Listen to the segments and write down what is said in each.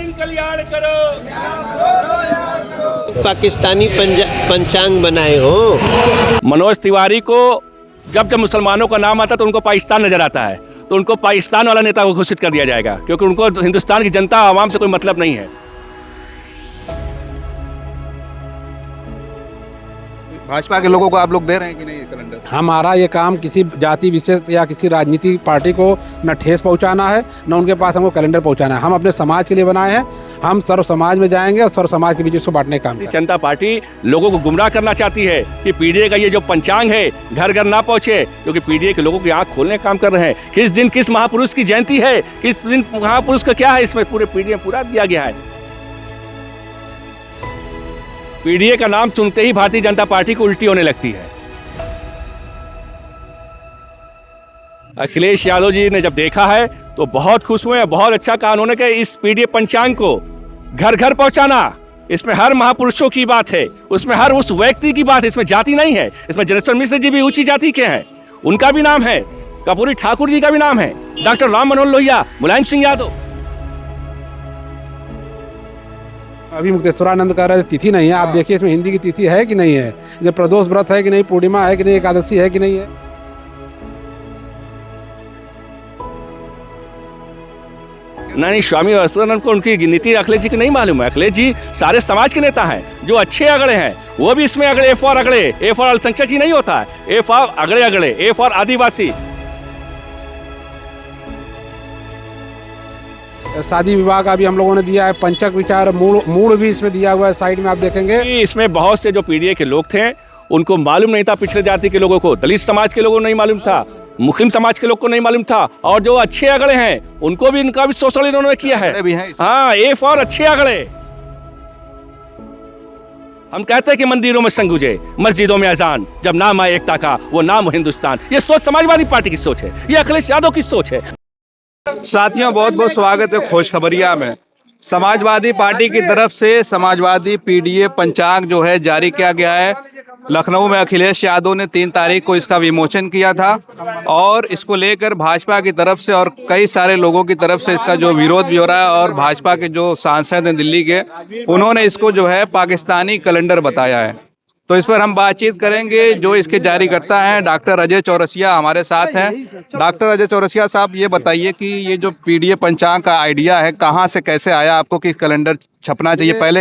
दिन कल्याण करो। पाकिस्तानी पंचांग बनाए हो। मनोज तिवारी को जब मुसलमानों का नाम आता है तो उनको पाकिस्तान नजर आता है, तो उनको पाकिस्तान वाला नेता को घोषित कर दिया जाएगा, क्योंकि उनको हिंदुस्तान की जनता आवाम से कोई मतलब नहीं है। भाजपा के लोगों को आप लोग दे रहे हैं कि नहीं कैलेंडर? हमारा ये काम किसी जाति विशेष या किसी राजनीतिक पार्टी को न ठेस पहुंचाना है, न उनके पास हमको कैलेंडर पहुंचाना है। हम अपने समाज के लिए बनाए हैं, हम सर्व समाज में जाएंगे और सर्व समाज के बीच उसको बांटने का काम करेंगे। जनता पार्टी लोगों को गुमराह करना चाहती है कि पीडीए का ये जो पंचांग है घर घर ना पहुंचे, क्योंकि पीडीए के लोगों की आंख खोलने का काम कर रहे हैं। किस दिन किस महापुरुष की जयंती है, किस दिन महापुरुष का क्या है, इसमें पूरे पीडीए पूरा दिया गया है। पीडीए का नाम सुनते ही भारतीय जनता पार्टी को उल्टी होने लगती है। अखिलेश यादव जी ने जब देखा है तो बहुत खुश हुए, बहुत अच्छा कहा उन्होंने कि इस पीडीए पंचांग को घर घर पहुंचाना, इसमें हर महापुरुषों की बात है, उसमें हर उस व्यक्ति की बात है, इसमें जाति नहीं है। इसमें जनेश्वर मिश्र जी भी ऊंची जाति के हैं, उनका भी नाम है, कर्पूरी ठाकुर जी का भी नाम है, डॉक्टर राम मनोहर लोहिया, मुलायम सिंह यादव। अभी मुक्तेश्वरानंद कह रहे तिथि नहीं है, आप देखिए इसमें हिंदी की तिथि है कि नहीं है, ये प्रदोष व्रत है कि नहीं, पूर्णिमा है कि नहीं, एकादशी है कि नहीं है। नहीं, स्वामी विवेकानंद को उनकी नीति अखिलेश जी की नहीं मालूम है। अखिलेश जी सारे समाज के नेता हैं, जो अच्छे अगड़े हैं वो भी इसमें अगड़े। ए फॉर अगड़े, ए फॉर अल्पसंख्यक ही नहीं होता है, ए फॉर अगड़े अगड़े, ए फॉर आदिवासी। शादी विवाह का भी हम लोगों ने दिया है, पंचक विचार मूल भी इसमें दिया हुआ है, साइड में आप देखेंगे। इसमें बहुत से जो पीडीए के लोग थे उनको मालूम नहीं था, पिछड़े जाति के लोगों को, दलित समाज के लोगों को नहीं मालूम था, मुस्लिम समाज के लोग को नहीं मालूम था, और जो अच्छे अगड़े हैं उनको भी इनका भी शोषण इन्होंने किया है। हाँ, ए फॉर अच्छे अगड़े। हम कहते हैं कि मंदिरों में संग गुजे, मस्जिदों में अजान, जब नाम आए एकता का वो नाम हिंदुस्तान। ये सोच समाजवादी पार्टी की सोच है, ये अखिलेश यादव की सोच है। साथियों, बहुत बहुत स्वागत है खुशखबरिया में। समाजवादी पार्टी की तरफ से समाजवादी पीडीए पंचांग जो है जारी किया गया है। लखनऊ में अखिलेश यादव ने 3 तारीख को इसका विमोचन किया था, और इसको लेकर भाजपा की तरफ से और कई सारे लोगों की तरफ से इसका जो विरोध भी हो रहा है, और भाजपा के जो सांसद हैं दिल्ली के, उन्होंने इसको जो है पाकिस्तानी कैलेंडर बताया है। तो इस पर हम बातचीत करेंगे। जो इसके जारी करता है डॉक्टर अजय चौरसिया हमारे साथ हैं। डॉक्टर अजय चौरसिया साहब, ये बताइए कि ये जो पीडीए पंचांग का आइडिया है कहाँ से कैसे आया आपको कि कैलेंडर छपना चाहिए? पहले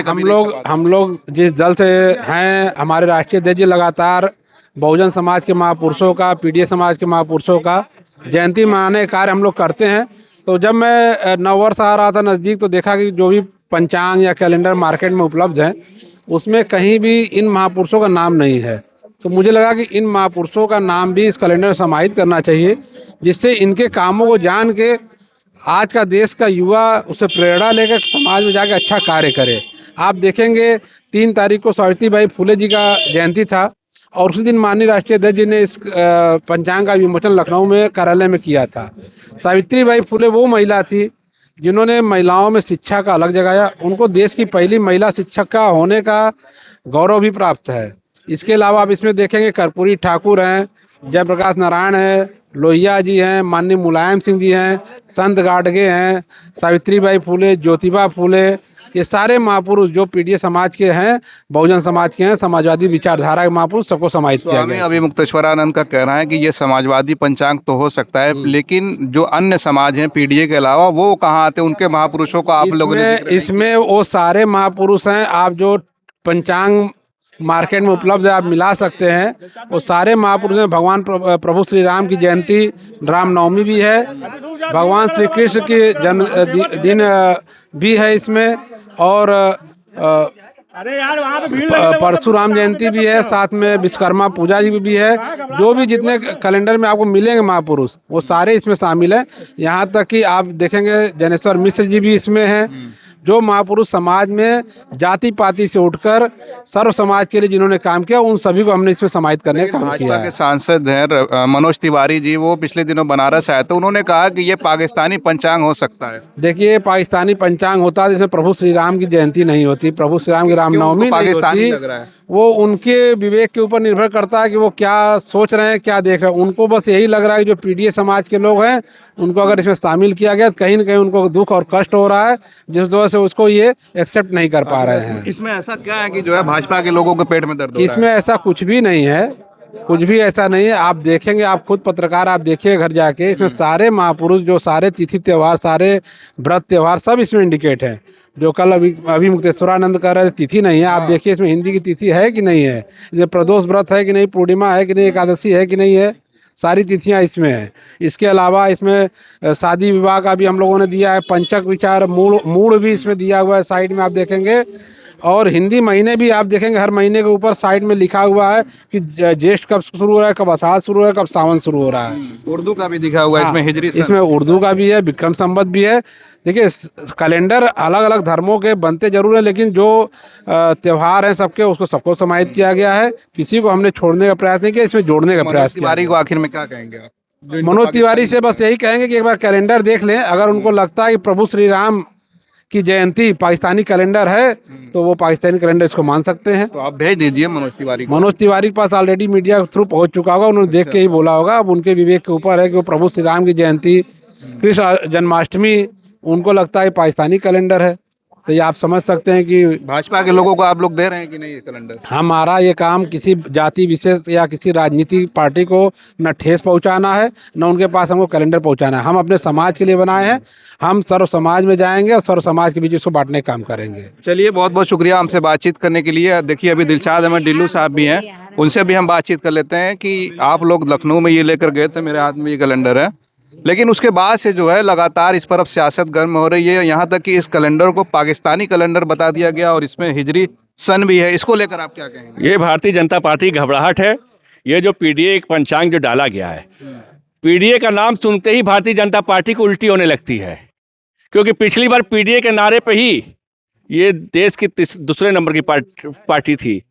हम लोग जिस दल से हैं, हमारे राष्ट्रीय अध्यक्ष लगातार बहुजन समाज के महापुरुषों का, पीडीए समाज के महापुरुषों का जयंती मनाने का कार्य हम लोग करते हैं। तो जब मैं नववर्ष आ रहा था नज़दीक, तो देखा कि जो भी पंचांग या कैलेंडर मार्केट में उपलब्ध हैं उसमें कहीं भी इन महापुरुषों का नाम नहीं है। तो मुझे लगा कि इन महापुरुषों का नाम भी इस कैलेंडर में समाहित करना चाहिए, जिससे इनके कामों को जान के आज का देश का युवा उसे प्रेरणा लेकर समाज में जाकर अच्छा कार्य करे। आप देखेंगे 3 तारीख को सावित्रीबाई फुले जी का जयंती था, और उसी दिन माननीय राष्ट्रीय अध्यक्ष जी ने इस पंचांग का विमोचन लखनऊ में कार्यालय में किया था। सावित्रीबाई फुले वो महिला थी जिन्होंने महिलाओं में शिक्षा का अलग जगाया, उनको देश की पहली महिला शिक्षक का होने का गौरव भी प्राप्त है। इसके अलावा आप इसमें देखेंगे कर्पूरी ठाकुर हैं, जयप्रकाश नारायण है, लोहिया जी हैं, माननीय मुलायम सिंह जी हैं, संत गाडगे हैं, सावित्रीबाई फुले, ज्योतिबा फुले, ये सारे महापुरुष जो पीडीए समाज के हैं, बहुजन समाज के हैं, समाजवादी विचारधारा के महापुरुष, सबको समाहित किया गया। अभी मुक्तेश्वरानंद का कहना है कि ये समाजवादी पंचांग तो हो सकता है, लेकिन जो अन्य समाज हैं पीडीए के अलावा वो कहाँ आते हैं? उनके महापुरुषों को आप लोगों ने इसमें वो सारे महापुरुष हैं। आप जो पंचांग मार्केट में उपलब्ध है आप मिला सकते हैं, वो सारे महापुरुष हैं। भगवान प्रभु श्री राम की जयंती रामनवमी भी है, भगवान श्री कृष्ण की जन्मदिन भी है इसमें, और परशुराम जयंती भी है, साथ में विश्वकर्मा पूजा जी भी है। जो भी जितने कैलेंडर में आपको मिलेंगे महापुरुष वो सारे इसमें शामिल हैं। यहाँ तक कि आप देखेंगे जनेश्वर मिश्र जी भी इसमें हैं, जो महापुरुष समाज में जाति पाति से उठकर सर्व समाज के लिए जिन्होंने काम किया, उन सभी को हमने इसमें समाहित करने का काम किया है। के सांसद हैं मनोज तिवारी जी, वो पिछले दिनों बनारस आए थे, उन्होंने कहा कि ये पाकिस्तानी पंचांग हो सकता है। देखिए, पाकिस्तानी पंचांग होता है जिसमें प्रभु श्री राम की जयंती नहीं होती, प्रभु श्री राम की रामनवमी नहीं होती। वो उनके विवेक के ऊपर निर्भर करता है कि वो क्या सोच रहे हैं, क्या देख रहे हैं। उनको बस यही लग रहा है कि जो पीडीए समाज के लोग हैं उनको अगर इसमें शामिल किया गया तो कहीं ना कहीं उनको दुख और कष्ट हो रहा है, जिस वजह से उसको ये एक्सेप्ट नहीं कर पा रहे हैं। इसमें ऐसा क्या है कि जो है भाजपा के लोगों के पेट में दर्द हो रहा है? इसमें ऐसा कुछ भी नहीं है, कुछ भी ऐसा नहीं है। आप देखेंगे, आप खुद पत्रकार, आप देखिए घर जाके, इसमें सारे महापुरुष जो सारे तिथि त्यौहार, सारे व्रत त्यौहार सब इसमें इंडिकेट हैं। जो कल अभी मुक्तेश्वरानंद कर रहे थे, तिथि नहीं है। आप देखिए इसमें हिंदी की तिथि है कि नहीं है, इसमें प्रदोष व्रत है कि नहीं, पूर्णिमा है कि नहीं, एकादशी है कि नहीं है, सारी तिथियां इसमें हैं। इसके अलावा इसमें शादी विवाह का भी हम लोगों ने दिया है, पंचक विचार मूड भी इसमें दिया हुआ है साइड में, आप देखेंगे। और हिंदी महीने भी आप देखेंगे, हर महीने के ऊपर साइड में लिखा हुआ है कि ज्येष्ठ कब शुरू हो रहा है, कब आषाढ़ शुरू हो रहा है, कब सावन शुरू हो रहा है। उर्दू का भी दिखा हुआ है इसमें, हिजरी सन। इसमें उर्दू का भी है, विक्रम संवत भी है। देखिए कैलेंडर अलग अलग धर्मों के बनते जरूर है, लेकिन जो त्यौहार हैं सबके, उसको सबको समाहित किया गया है। किसी को हमने छोड़ने का प्रयास नहीं किया, इसमें जोड़ने का प्रयास किया। तिवारी को आखिर में क्या कहेंगे आप? मनोज तिवारी से बस यही कहेंगे कि एक बार कैलेंडर देख लें। अगर उनको लगता है कि प्रभु श्री राम की जयंती पाकिस्तानी कैलेंडर है, तो वो पाकिस्तानी कैलेंडर इसको मान सकते हैं। तो आप भेज दीजिए मनोज तिवारी को। मनोज तिवारी के पास ऑलरेडी मीडिया के थ्रू पहुंच चुका होगा, उन्होंने देख के ही बोला होगा। अब उनके विवेक के ऊपर है कि वो प्रभु श्री राम की जयंती, कृष्ण जन्माष्टमी, उनको लगता है पाकिस्तानी कैलेंडर है। तो ये आप समझ सकते हैं कि भाजपा के लोगों को आप लोग दे रहे हैं कि नहीं ये कैलेंडर? हमारा ये काम किसी जाति विशेष या किसी राजनीतिक पार्टी को न ठेस पहुंचाना है, न उनके पास हमको कैलेंडर पहुंचाना है। हम अपने समाज के लिए बनाए हैं, हम सर्व समाज में जाएंगे और सर्व समाज के बीच इसको बांटने का काम करेंगे। चलिए, बहुत बहुत शुक्रिया हमसे बातचीत करने के लिए। देखिए अभी दिलशाद अहमद डिल्लू साहब भी हैं, उनसे भी हम बातचीत कर लेते हैं कि आप लोग लखनऊ में ये लेकर गए थे, मेरे हाथ में ये कैलेंडर है, लेकिन उसके बाद से जो है लगातार इस पर अब सियासत गर्म हो रही है। यहाँ तक कि इस कैलेंडर को पाकिस्तानी कैलेंडर बता दिया गया और इसमें हिजरी सन भी है। इसको लेकर आप क्या कहेंगे? ये भारतीय जनता पार्टी की घबराहट है। ये जो पीडीए पंचांग जो डाला गया है, पीडीए का नाम सुनते ही भारतीय जनता पार्टी को उल्टी होने लगती है, क्योंकि पिछली बार पीडीए के नारे पे ही ये देश की दूसरे नंबर की पार्टी थी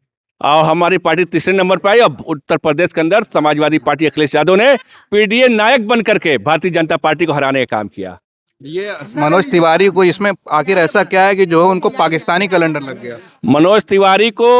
और हमारी पार्टी तीसरे नंबर पर आई। अब उत्तर प्रदेश के अंदर समाजवादी पार्टी अखिलेश यादव ने पीडीए नायक बन करके भारतीय जनता पार्टी को हराने का काम किया। ये मनोज तिवारी को इसमें आखिर ऐसा क्या है कि जो है उनको पाकिस्तानी कैलेंडर लग गया? मनोज तिवारी को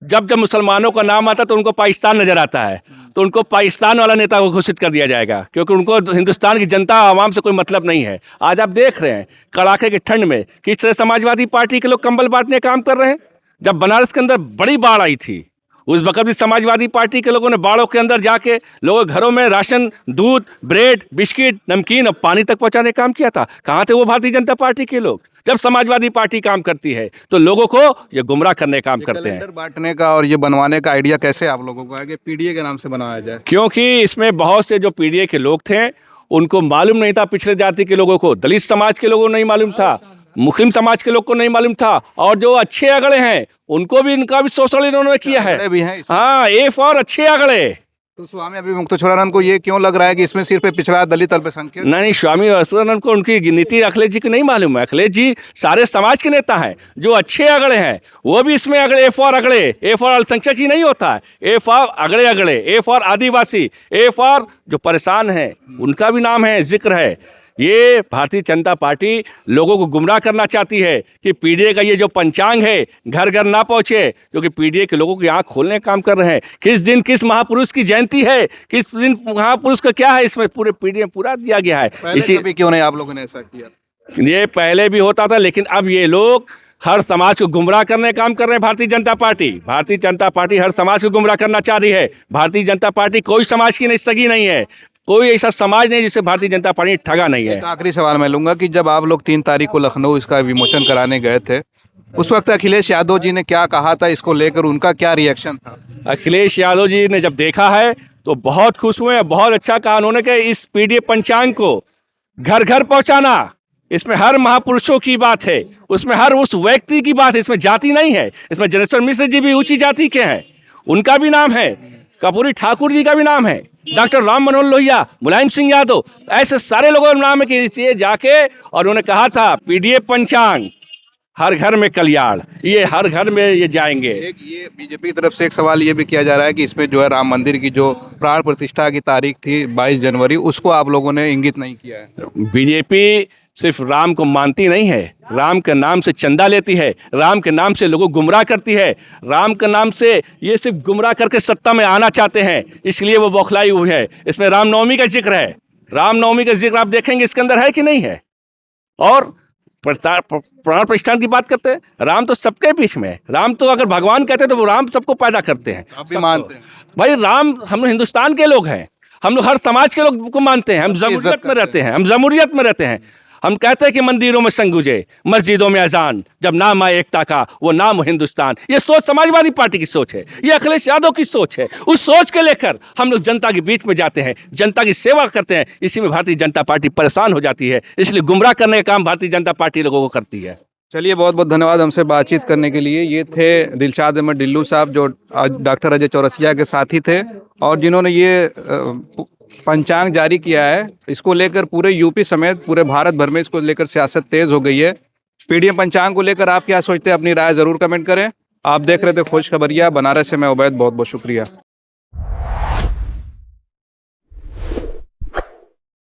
जब जब मुसलमानों का नाम आता तो उनको पाकिस्तान नजर आता है, तो उनको पाकिस्तान वाला नेता को घोषित कर दिया जाएगा, क्योंकि उनको हिंदुस्तान की जनता आवाम से कोई मतलब नहीं है। आज आप देख रहे हैं कड़ाके की ठंड में किस तरह समाजवादी पार्टी के लोग कंबल बांटने का काम कर रहे हैं। जब बनारस के अंदर बड़ी बाढ़ आई थी, उस वक्त भी समाजवादी पार्टी के लोगों ने बाढ़ों के अंदर जाके लोगों के घरों में राशन, दूध, ब्रेड, बिस्किट, नमकीन और पानी तक पहुंचाने का काम किया था। कहाँ थे वो भारतीय जनता पार्टी के लोग? जब समाजवादी पार्टी काम करती है तो लोगों को ये गुमराह करने का काम करते हैं। बांटने का और ये बनवाने का आइडिया कैसे आप लोगों को है कि पीडीए के नाम से बनवाया जाए? क्योंकि इसमें बहुत से जो पीडीए के लोग थे उनको मालूम नहीं था, पिछड़े जाति के लोगों को, दलित समाज के लोगों को नहीं मालूम था, मुस्लिम समाज के लोग को नहीं मालूम था, और जो अच्छे अगड़े हैं उनको भी इनका भी शोषण इन्होंने किया है। भी हैं हाँ, ए फॉर अच्छे अगड़े। तो स्वामी अभी मुक्तेश्वरानंद को ये क्यों लग रहा है कि इसमें सिर्फ पिछड़ा दलित अल्पसंख्यक? नहीं, स्वामी अल्पसंख्यक को उनकी नीति अखिलेश जी की नहीं मालूम है। अखिलेश जी सारे समाज के नेता हैं, जो अच्छे अगड़े हैं वो भी इसमें अगड़े। ए फॉर अगड़े, ए फॉर अल्पसंख्यक ही नहीं होता है, ए फॉर अगड़े अगड़े, A for Adivasi, A for जो परेशान है उनका भी नाम है, जिक्र है। ये भारतीय जनता पार्टी लोगों को गुमराह करना चाहती है कि पीडीए का ये जो पंचांग है घर घर ना पहुंचे, क्योंकि पीडीए के लोगों की आंख खोलने का काम कर रहे हैं। किस दिन किस महापुरुष की जयंती है, किस दिन महापुरुष का क्या है, इसमें पूरे पीडीए पूरा दिया गया है। इसी क्यों नहीं आप लोगों ने ऐसा किया? ये पहले भी होता था, लेकिन अब ये लोग हर समाज को गुमराह करने का काम कर रहे हैं। भारतीय जनता पार्टी हर समाज को गुमराह करना चाह रही है। भारतीय जनता पार्टी कोई समाज की नहीं, सगी नहीं है, कोई ऐसा समाज नहीं जिसे भारतीय जनता पार्टी ठगा नहीं है। आखिरी सवाल मैं लूंगा कि जब आप लोग 3 तारीख को लखनऊ इसका विमोचन कराने गए थे, उस वक्त अखिलेश यादव जी ने क्या कहा था इसको लेकर, उनका क्या रिएक्शन था? अखिलेश यादव जी ने जब देखा है तो बहुत खुश हुए, बहुत अच्छा कहा उन्होंने कि इस पीडीए पंचांग को घर घर पहुंचाना, इसमें हर महापुरुषों की बात है, उसमें हर उस व्यक्ति की बात है, इसमें जाति नहीं है। इसमें जनेश्वर मिश्र जी भी ऊंची जाति के हैं, उनका भी नाम है, कर्पूरी ठाकुर जी का भी नाम है, डॉक्टर राम मनोहर लोहिया, मुलायम सिंह यादव, ऐसे सारे लोगों का नाम है कि ये जाके और उन्होंने कहा था पीडीए पंचांग हर घर में कल्याण, ये हर घर में ये जाएंगे। एक ये बीजेपी की तरफ से एक सवाल ये भी किया जा रहा है कि इसमें जो है राम मंदिर की जो प्राण प्रतिष्ठा की तारीख थी 22 जनवरी, उसको आप लोगों ने इंगित नहीं किया है। बीजेपी सिर्फ राम को मानती नहीं है, राम के नाम से चंदा लेती है, राम के नाम से लोगों को गुमराह करती है, राम के नाम से ये सिर्फ गुमराह करके सत्ता में आना चाहते हैं, इसलिए वो बौखलाई हुई है। इसमें रामनवमी का जिक्र है, रामनवमी का जिक्र आप देखेंगे इसके अंदर है कि नहीं है। और प्राण प्रतिष्ठान की बात करते हैं। राम तो सबके बीच में है। राम तो अगर भगवान कहते हैं तो वो राम सबको पैदा करते हैं। आप भी मानते हैं? भाई राम, हम लोग हिंदुस्तान के लोग हैं, हम लोग हर समाज के लोग को मानते हैं, हम जमहूरियत में रहते हैं, हम जमहूरियत में रहते हैं। हम कहते हैं कि मंदिरों में संगूंजे, मस्जिदों में अजान, जब नाम आए एकता का वो नाम हिंदुस्तान। ये सोच समाजवादी पार्टी की सोच है, ये अखिलेश यादव की सोच है। उस सोच के लेकर हम लोग जनता के बीच में जाते हैं, जनता की सेवा करते हैं। इसी में भारतीय जनता पार्टी परेशान हो जाती है, इसलिए गुमराह करने का काम भारतीय जनता पार्टी लोगों को करती है। चलिए, बहुत बहुत धन्यवाद हमसे बातचीत करने के लिए। ये थे दिलशाद अहमद डिल्लू साहब, जो आज डॉक्टर अजय चौरसिया के साथी थे और जिन्होंने ये पंचांग जारी किया है। इसको लेकर पूरे यूपी समेत पूरे भारत भर में इसको लेकर सियासत तेज हो गई है। पीडीएम पंचांग को लेकर आप क्या सोचते हैं? अपनी राय ज़रूर कमेंट करें। आप देख रहे थे खोज खबरिया बनारस से, मैं उबैद, बहुत बहुत शुक्रिया।